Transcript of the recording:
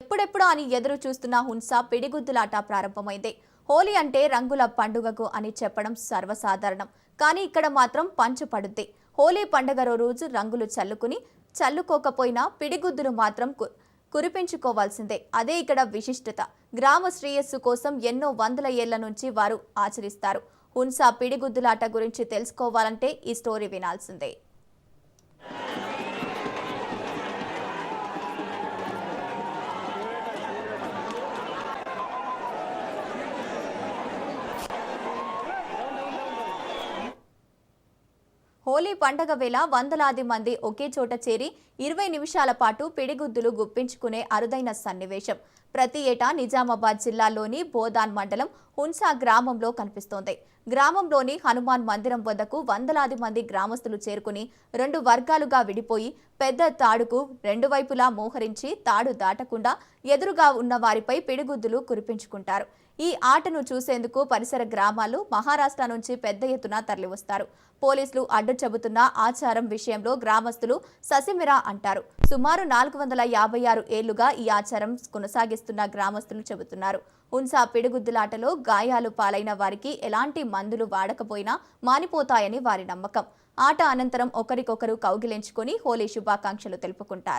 ఎప్పుడెప్పుడు అని ఎదురు చూస్తున్న హున్సా పిడిగుద్దులాట ప్రారంభమైంది. హోలీ అంటే రంగుల పండుగకు అని చెప్పడం సర్వసాధారణం. కానీ ఇక్కడ మాత్రం పంచు పడుద్ది. హోలీ పండుగ రోజు రంగులు చల్లుకోకపోయినా పిడిగుద్దులు మాత్రం కురిపించుకోవాల్సిందే. అదే ఇక్కడ విశిష్టత. గ్రామ శ్రేయస్సు కోసం ఎన్నో వందల ఏళ్ల నుంచి వారు ఆచరిస్తారు. హున్సా పిడిగుద్దులాట గురించి తెలుసుకోవాలంటే ఈ స్టోరీ వినాల్సిందే. హోలీ పండగ వేళ వందలాది మంది ఒకే చోట చేరి 20 నిమిషాల పాటు పిడిగుద్దులు గుప్పించుకునే అరుదైన సన్నివేశం ప్రతి ఏటా నిజామాబాద్ జిల్లాలోని బోదాన్ మండలం హున్సా గ్రామంలో కనిపిస్తోంది. గ్రామంలోని హనుమాన్ మందిరం వద్దకు వందలాది మంది గ్రామస్తులు చేరుకుని 2 వర్గాలుగా విడిపోయి పెద్ద తాడుకు 2 వైపులా మోహరించి తాడు దాటకుండా ఎదురుగా ఉన్న వారిపై పిడిగుద్దులు కురిపించుకుంటారు. ఈ ఆటను చూసేందుకు పరిసర గ్రామాలు, మహారాష్ట్ర నుంచి పెద్ద ఎత్తున తరలివస్తారు. పోలీసులు అడ్డు చెబుతున్న ఆచారం విషయంలో గ్రామస్తులు ససిమిరా అంటారు. సుమారు 456 ఏళ్లుగా ఈ ఆచారం కొనసాగిస్తున్న గ్రామస్తులు చెబుతున్నారు. హున్సా పిడిగుద్దులాటలో గాయాలు పాలైన వారికి ఎలాంటి మందులు వాడకపోయినా మానిపోతాయని వారి నమ్మకం. ఆట అనంతరం ఒకరికొకరు కౌగిలించుకొని హోలీ శుభాకాంక్షలు తెలుపుకుంటారు.